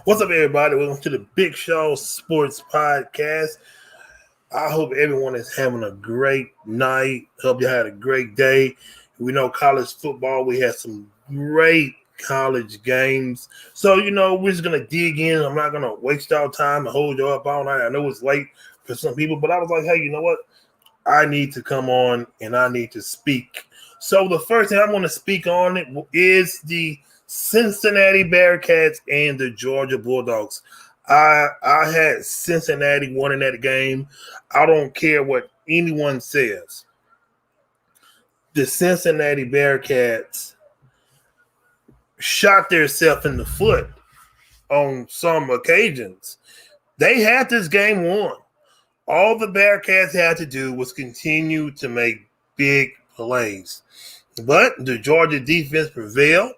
What's up, everybody? Welcome to the Big Show Sports Podcast. I hope everyone is having a great night. Hope you had a great day. We know college football, we had some great college games. So, we're just going to dig in. I'm not going to waste our time and hold you up all night. I know it's late for some people, but I was like, hey, you know what? I need to come on and I need to speak. So the first thing I want to speak on it is the Cincinnati Bearcats and the Georgia Bulldogs. I had Cincinnati winning that game. I don't care what anyone says. The Cincinnati Bearcats shot themselves in the foot on some occasions. They had this game won. All the Bearcats had to do was continue to make big plays. But the Georgia defense prevailed.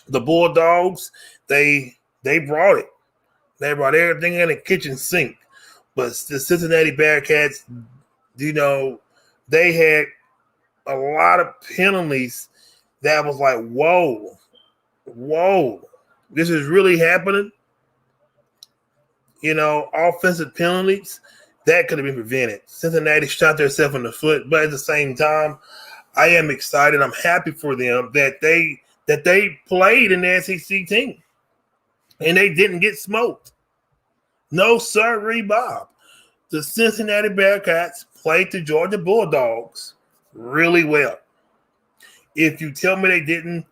The Bulldogs, they brought it. They brought everything in the kitchen sink. But the Cincinnati Bearcats, they had a lot of penalties that was like, whoa, this is really happening. Offensive penalties, that could have been prevented. Cincinnati shot themselves in the foot, but at the same time, I am excited. I'm happy for them that they played in the SEC team and they didn't get smoked. No sirree, Bob. The Cincinnati Bearcats played the Georgia Bulldogs really well. If you tell me they didn't,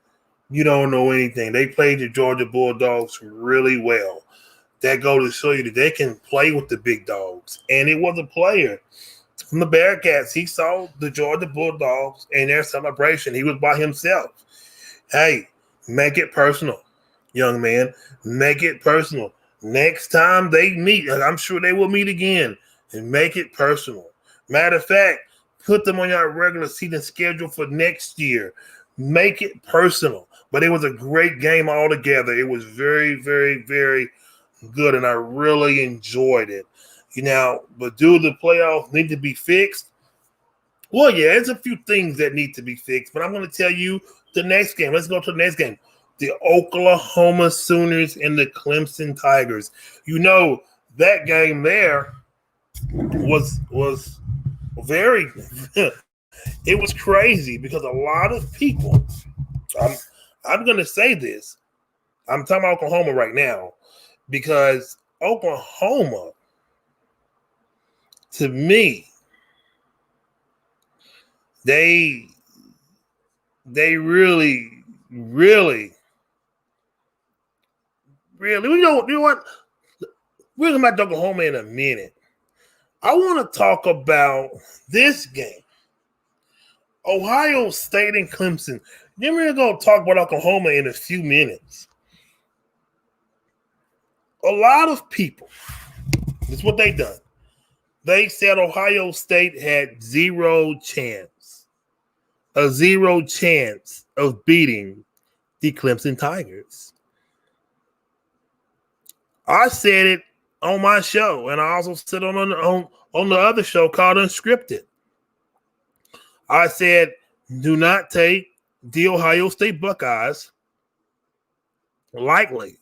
you don't know anything. They played the Georgia Bulldogs really well. That goes to show you that they can play with the big dogs. And it was a player from the Bearcats. He saw the Georgia Bulldogs in their celebration. He was by himself. Hey, make it personal, young man. Make it personal. Next time they meet, I'm sure they will meet again, and make it personal. Matter of fact, put them on your regular season schedule for next year. Make it personal. But it was a great game altogether. It was very, very, very good, and I really enjoyed it. But do the playoffs need to be fixed? Well, yeah, there's a few things that need to be fixed, but I'm going to tell you the next game. Let's go to the next game. The Oklahoma Sooners and the Clemson Tigers. That game there was very it was crazy because a lot of people, I'm going to say this. I'm talking about Oklahoma right now because Oklahoma, to me, they really, you know what? We're going to talk about Oklahoma in a minute. I want to talk about this game. Ohio State and Clemson. Then we're going to talk about Oklahoma in a few minutes. A lot of people, this is what they done. They said Ohio State had zero chance of beating the Clemson Tigers. I said it on my show, and I also said on the other show called Unscripted. I said, do not take the Ohio State Buckeyes lightly.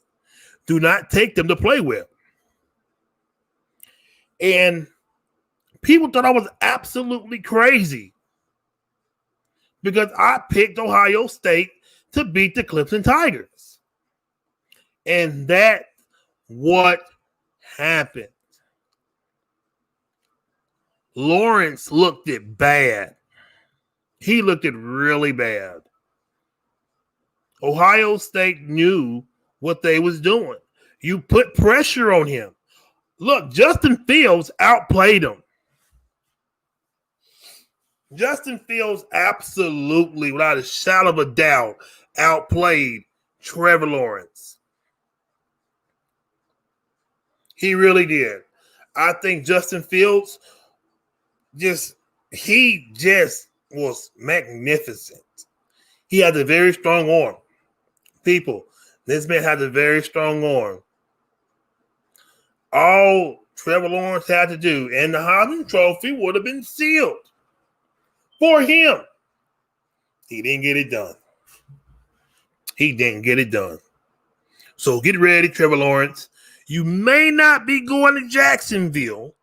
Do not take them to play with. And people thought I was absolutely crazy because I picked Ohio State to beat the Clemson Tigers. And that's what happened. Lawrence looked it bad. He looked it really bad. Ohio State knew what they was doing. You put pressure on him. Look, Justin Fields outplayed him. Justin Fields absolutely, without a shadow of a doubt, outplayed Trevor Lawrence. He really did. I think Justin Fields just was magnificent. He had a very strong arm. People, this man had a very strong arm. All Trevor Lawrence had to do, and the Heisman Trophy would have been sealed for him. He didn't get it done. So get ready, Trevor Lawrence. You may not be going to Jacksonville,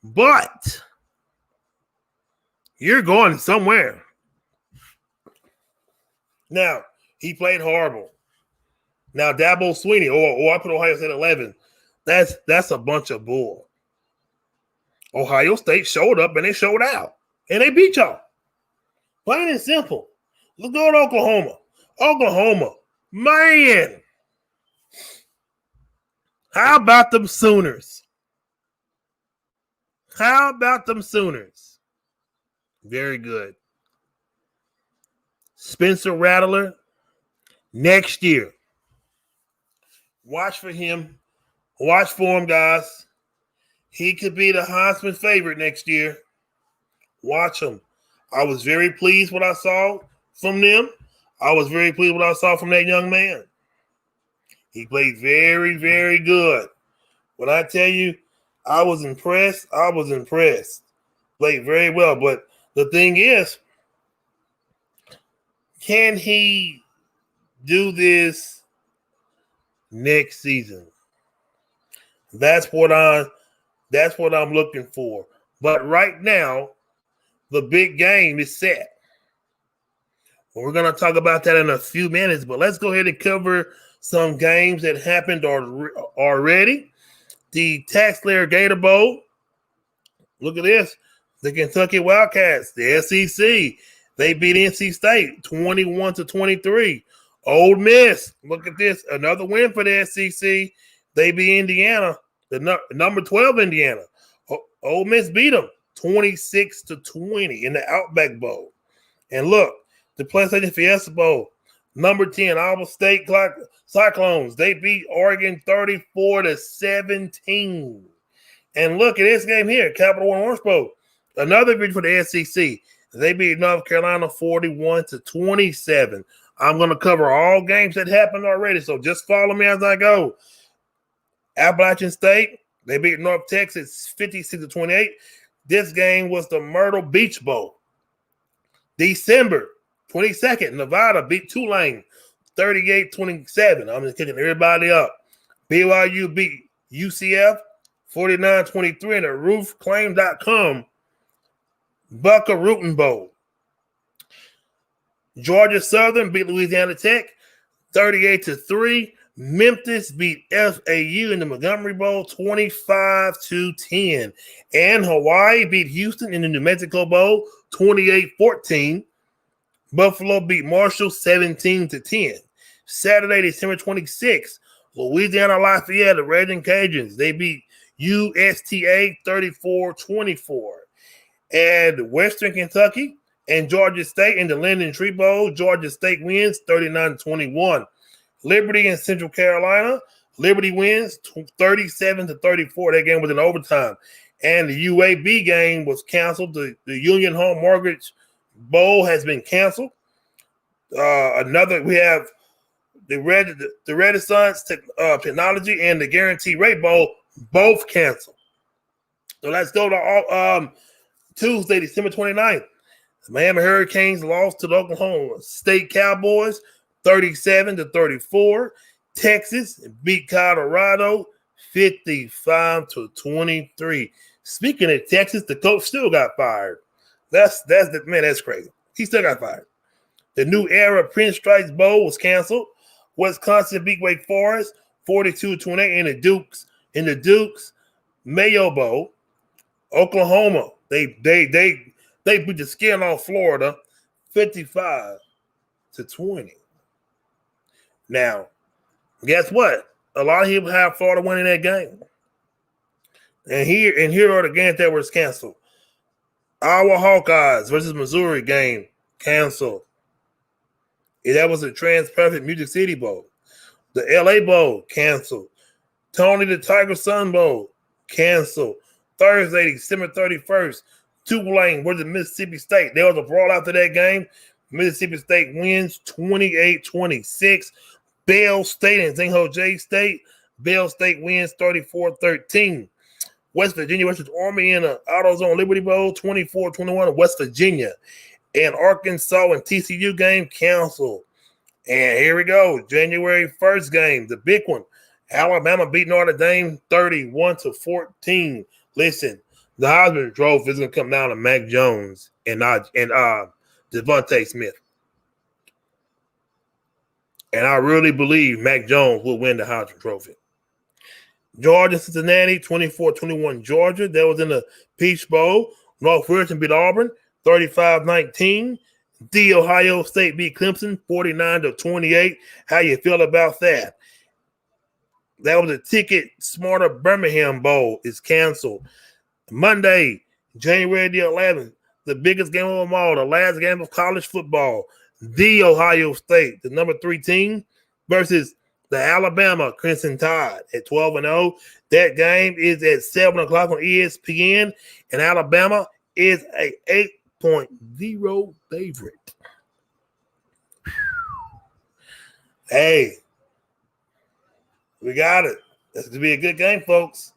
but you're going somewhere. Now, he played horrible. Now, Dabo Swinney, or I put Ohio State 11. That's a bunch of bull. Ohio State showed up and they showed out. And they beat y'all. Plain and simple. Let's go to Oklahoma. Oklahoma. Man. How about them Sooners? How about them Sooners? Very good. Spencer Rattler, next year. Watch for him. Watch for him, guys. He could be the Heisman favorite next year. Watch him. I was very pleased what I saw from them. I was very pleased what I saw from that young man. He played very, very good. When I tell you, I was impressed. Played very well. But the thing is, can he do this next season? That's what I'm looking for. But right now, the big game is set. We're going to talk about that in a few minutes, but let's go ahead and cover some games that happened already. The Taxslayer Gator Bowl. Look at this. The Kentucky Wildcats, the SEC, they beat NC State 21-23. Ole Miss, look at this. Another win for the SEC. They beat Indiana, the number 12 Indiana. Ole Miss beat them 26-20 in the Outback Bowl. And look, the PlayStation Fiesta Bowl, number 10, Iowa State Cyclones. They beat Oregon 34-17. And look at this game here, Capital One Orange Bowl. Another victory for the SEC. They beat North Carolina 41-27. I'm going to cover all games that happened already, so just follow me as I go. Appalachian State, they beat North Texas 56-28. This game was the Myrtle Beach Bowl. December 22nd, Nevada beat Tulane 38-27. I'm just kicking everybody up. BYU beat UCF 49-23 in the roofclaim.com Buckarootin Bowl. Georgia Southern beat Louisiana Tech 38-3. Memphis beat FAU in the Montgomery Bowl 25-10. And Hawaii beat Houston in the New Mexico Bowl 28-14. Buffalo beat Marshall 17-10. Saturday, December 26th, Louisiana Lafayette, the Raging Cajuns, they beat USTA 34-24. And Western Kentucky and Georgia State in the Linden Tree Bowl, Georgia State wins 39-21. Liberty and Central Carolina, Liberty wins 37-34. That game was in overtime. And the UAB game was canceled. The Union Home Mortgage Bowl has been canceled. We have the Renaissance Technology and the Guarantee Rate Bowl both canceled. So let's go to Tuesday, December 29th. The Miami Hurricanes lost to the Oklahoma State Cowboys 37-34. Texas beat Colorado 55-23. Speaking of Texas, the coach still got fired. That's crazy. He still got fired. The New Era Pinstripes Bowl was canceled. Wisconsin beat Wake Forest 42-28 in the Dukes Mayo Bowl. Oklahoma, they beat the skin off Florida 55-20. Now, guess what? A lot of people have Florida winning that game. And here are the games that was canceled. Iowa Hawkeyes versus Missouri game canceled. That was a Trans-Perfect Music City Bowl. The LA Bowl canceled. Tony the Tiger Sun Bowl canceled. Thursday, December 31st, Tulane versus Mississippi State. There was a brawl after that game. Mississippi State wins 28-26. Bell State and San Jose State. Bell State wins 34-13. West Virginia versus Army in the AutoZone Liberty Bowl 24-21 in West Virginia. And Arkansas and TCU game canceled. And here we go. January 1st game, the big one. Alabama beat Notre Dame 31-14. Listen, the Heisman Trophy is going to come down to Mac Jones and Devontae Smith. And I really believe Mac Jones will win the Heisman Trophy. Georgia, Cincinnati, 24-21 Georgia. That was in the Peach Bowl. Northwestern beat Auburn 35-19. The Ohio State beat Clemson 49-28. How you feel about that? That was a Ticket Smarter Birmingham Bowl. Is canceled. Monday, January the 11th, the biggest game of them all, the last game of college football. The Ohio State, the number 3 team, versus the Alabama Crimson Tide at 12-0. That game is at 7 o'clock on ESPN, and Alabama is a 8.0 favorite. Hey, we got it. That's going to be a good game, folks.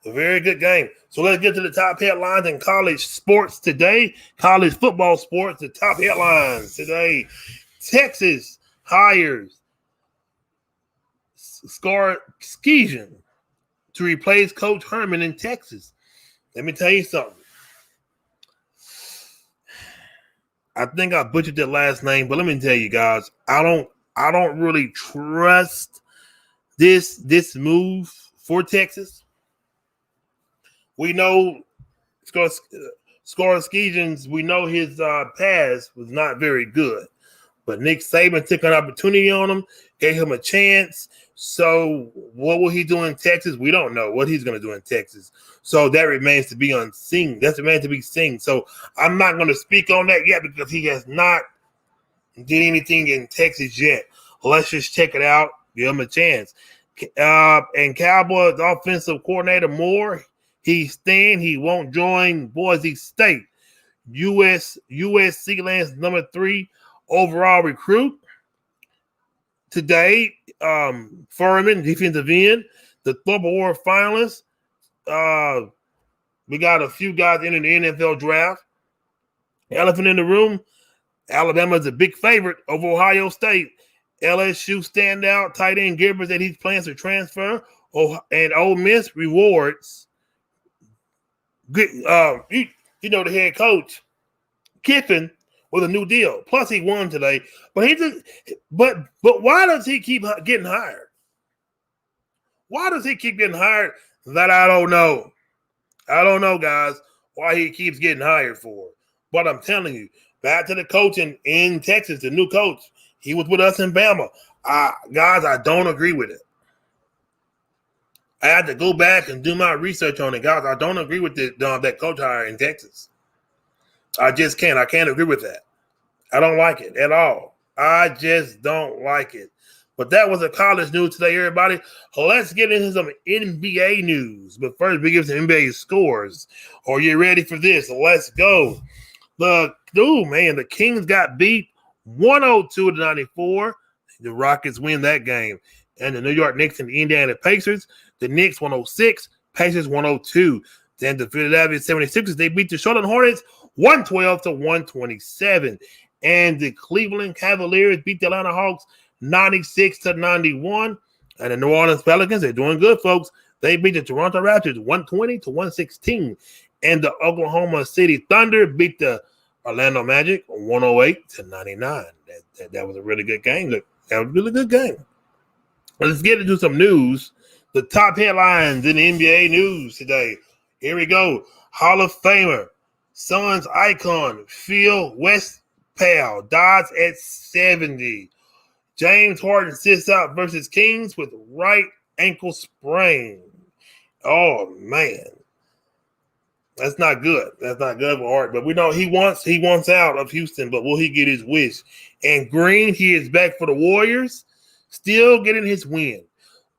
A very good game. So let's get to the top headlines in college sports today. College football sports, the top headlines today. Texas hires Sarkisian to replace Coach Herman in Texas. Let me tell you something. I think I butchered that last name, but let me tell you guys, I don't really trust this move for Texas. We know Sarkisian's, we know his past was not very good. But Nick Saban took an opportunity on him, gave him a chance. So what will he do in Texas? We don't know what he's going to do in Texas. So that remains to be unseen. That remains to be seen. So I'm not going to speak on that yet because he has not did anything in Texas yet. Let's just check it out. Give him a chance. And Cowboys offensive coordinator Moore, he won't join Boise State. USC lands number 3 overall recruit. Today, Furman, defensive end, the Thorpe Award finalist. We got a few guys in the NFL draft. Elephant in the room, Alabama is a big favorite over Ohio State. LSU standout tight end Gilbert that he's plans to transfer. And Ole Miss rewards good, the head coach Kiffin with a new deal. Plus, he won today. But why does he keep getting hired? Why does he keep getting hired? That I don't know. I don't know, guys, why he keeps getting hired for. But I'm telling you, back to the coaching in Texas, the new coach. He was with us in Bama. Guys, I don't agree with it. I had to go back and do my research on it. Guys, I don't agree with that coach hire in Texas. I just can't. I can't agree with that. I don't like it at all. I just don't like it. But that was a college news today, everybody. Let's get into some NBA news. But first, we give some NBA scores. Are you ready for this? Let's go. The Kings got beat 102-94. The Rockets win that game. And the New York Knicks and the Indiana Pacers, the Knicks 106, Pacers 102. Then the Philadelphia 76ers, they beat the Charlotte Hornets 112-127. And the Cleveland Cavaliers beat the Atlanta Hawks 96-91. And the New Orleans Pelicans, they're doing good, folks. They beat the Toronto Raptors 120-116. And the Oklahoma City Thunder beat the Orlando Magic 108-99. That was a really good game. Look, that was a really good game. Let's get into some news. The top headlines in the NBA news today. Here we go. Hall of Famer, Suns icon, Phil Westphal dies at 70. James Harden sits out versus Kings with right ankle sprain. Oh, man. That's not good. That's not good for Harden. But we know he wants out of Houston, but will he get his wish? And Green, he is back for the Warriors, still getting his win.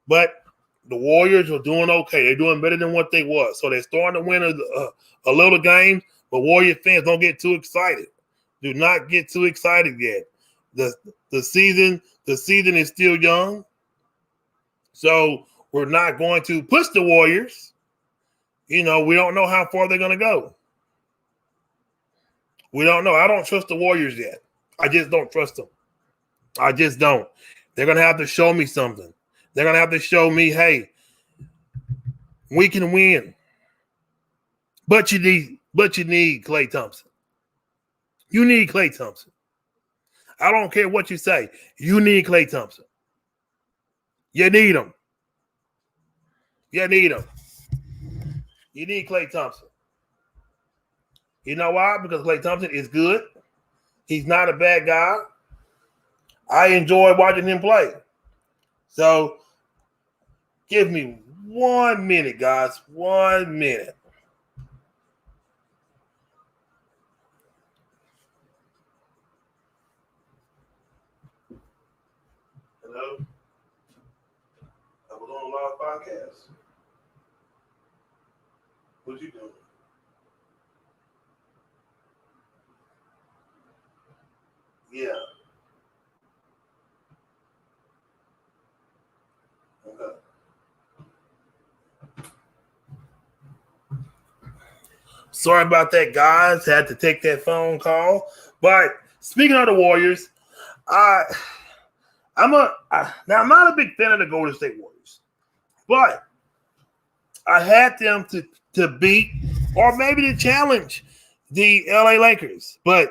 But the Warriors are doing okay. They're doing better than what they was. So they're starting to win a little game, but Warrior fans don't get too excited. Do not get too excited yet. The season is still young. So we're not going to push the Warriors. We don't know how far they're going to go. We don't know. I don't trust the Warriors yet. I just don't trust them. I just don't. They're going to have to show me something. They're going to have to show me, hey, we can win. But you need Klay Thompson. You need Klay Thompson. I don't care what you say. You need Klay Thompson. You need him. You need him. You need Klay Thompson. You know why? Because Klay Thompson is good. He's not a bad guy. I enjoy watching him play. So, give me 1 minute, guys. 1 minute. Hello? I was on a live podcast. What you doing? Yeah. Okay. Sorry about that, guys. Had to take that phone call. But speaking of the Warriors, I'm not a big fan of the Golden State Warriors, but I had them to beat or maybe to challenge the LA Lakers. But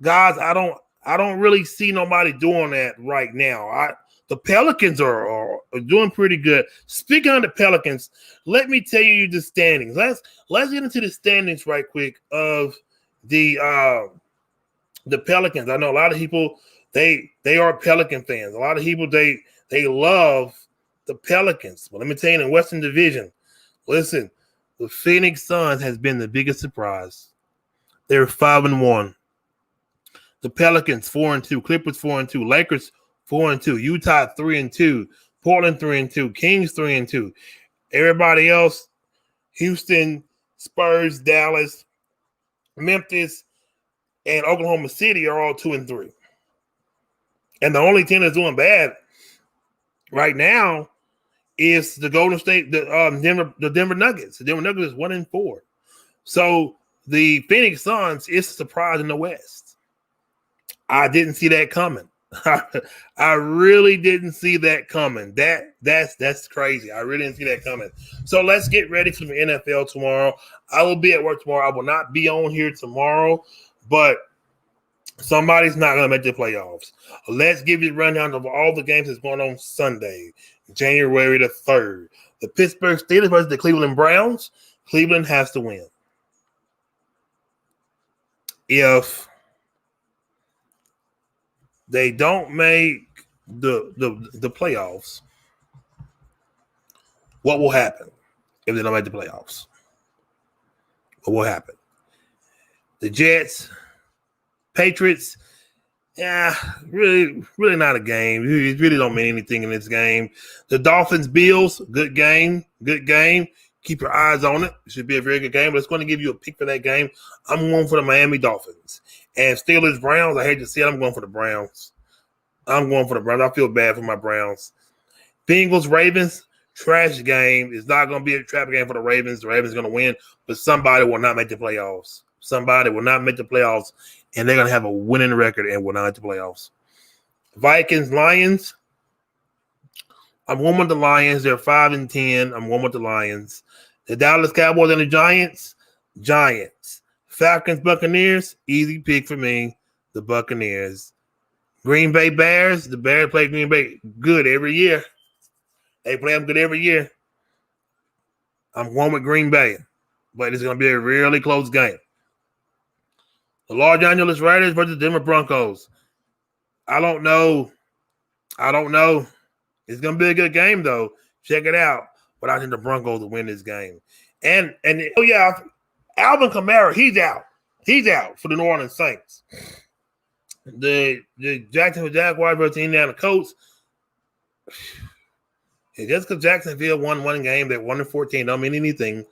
guys, I don't really see nobody doing that right now. The Pelicans are doing pretty good. Speaking of the Pelicans, let me tell you the standings. Let's get into the standings right quick of the Pelicans. I know a lot of people they are Pelican fans. A lot of people they love the Pelicans. But let me tell you, in the Western Division, listen, the Phoenix Suns has been the biggest surprise. They're 5-1. The Pelicans 4-2, Clippers 4-2, Lakers 4-2, Utah 3-2, Portland 3-2, Kings 3-2. Everybody else, Houston, Spurs, Dallas, Memphis, and Oklahoma City are all 2-3. And the only team that's doing bad right now is the Golden State, the Denver Nuggets. The Denver Nuggets is 1-4. So the Phoenix Suns is a surprise in the West. I didn't see that coming. I really didn't see that coming. That's crazy. I really didn't see that coming. So let's get ready for the NFL tomorrow. I will be at work tomorrow. I will not be on here tomorrow, but somebody's not going to make the playoffs. Let's give you a rundown of all the games that's going on Sunday, January the 3rd. The Pittsburgh Steelers versus the Cleveland Browns. Cleveland has to win. If they don't make the playoffs, what will happen if they don't make the playoffs? What will happen? The Jets, Patriots, really not a game. It really don't mean anything in this game. The Dolphins, Bills, good game. Keep your eyes on it. It should be a very good game, but it's going to give you a pick for that game. I'm going for the Miami Dolphins. And Steelers, Browns, I hate to see it. I'm going for the Browns. I feel bad for my Browns. Bengals, Ravens, trash game. It's not going to be a trap game for the Ravens. The Ravens are going to win, but somebody will not make the playoffs. Somebody will not make the playoffs, and they're going to have a winning record and will not make the playoffs. Vikings, Lions. I'm going with the Lions. They're 5-10. I'm going with the Lions. The Dallas Cowboys and the Giants. Falcons, Buccaneers. Easy pick for me. The Buccaneers. Green Bay Bears. The Bears play Green Bay good every year. They play them good every year. I'm going with Green Bay, but it's going to be a really close game. The Los Angeles Raiders versus the Denver Broncos. I don't know. It's going to be a good game, though. Check it out. But I think the Broncos will win this game. And Alvin Kamara, he's out. He's out for the New Orleans Saints. The Jacksonville Jaguars versus the Indiana Colts. Just because Jacksonville won one game, they're 1-14, don't mean anything.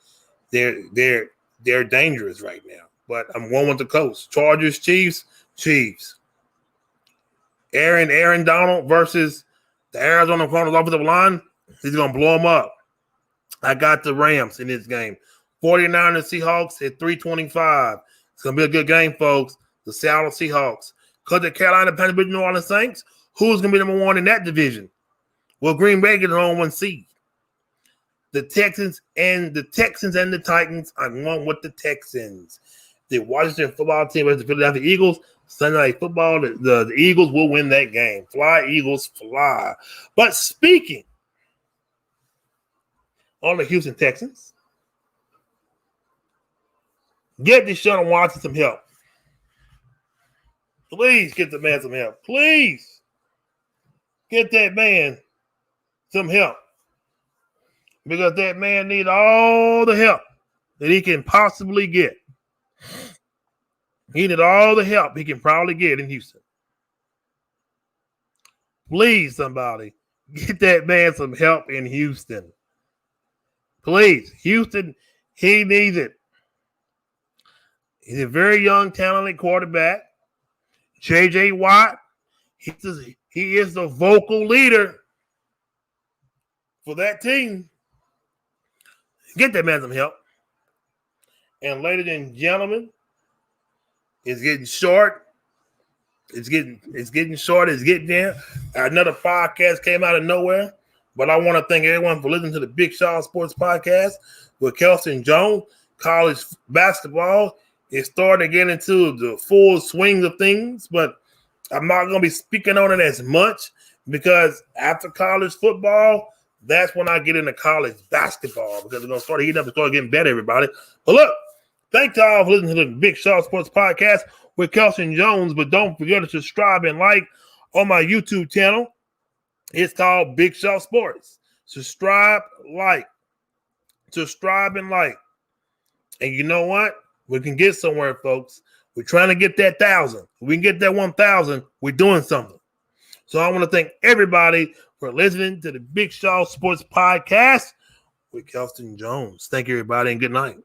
They're dangerous right now. But I'm going with the Colts. Chargers, Chiefs. Aaron Donald versus the Arizona Cardinals offensive line. He's going to blow them up. I got the Rams in this game. 49ers Seahawks at 325. It's going to be a good game, folks. The Seattle Seahawks. Because the Carolina Panthers beat the New Orleans Saints, Who's going to be number one in that division? Well, Green Bay gets on 1 seed. The Texans and the Titans are going with the Texans. The Washington football team versus the Philadelphia Eagles. Sunday Night Football, the Eagles will win that game. Fly, Eagles, fly. But speaking on the Houston Texans, get Deshaun Watson some help. Please get the man some help. Please get that man some help. Because that man needs all the help that he can possibly get. He needs all the help he can probably get in Houston. Please, somebody, get that man some help in Houston. Please, Houston, he needs it. He's a very young, talented quarterback. J.J. Watt, he is the vocal leader for that team. Get that man some help. And ladies and gentlemen, it's getting short. It's getting short. It's getting there. Another podcast came out of nowhere. But I want to thank everyone for listening to the Big Shaw Sports Podcast with Kelson Jones. College basketball is starting to get into the full swing of things, but I'm not going to be speaking on it as much because after college football, that's when I get into college basketball because it's going to start heating up and start getting better, everybody. But look, thank y'all for listening to the Big Shaw Sports Podcast with Kelson Jones, but don't forget to subscribe and like on my YouTube channel. It's called Big Shaw Sports. Subscribe, like. Subscribe and like. And you know what? We can get somewhere, folks. We're trying to get that 1,000. If we can get that 1,000, we're doing something. So I want to thank everybody for listening to the Big Shaw Sports Podcast with Kelson Jones. Thank you, everybody, and good night.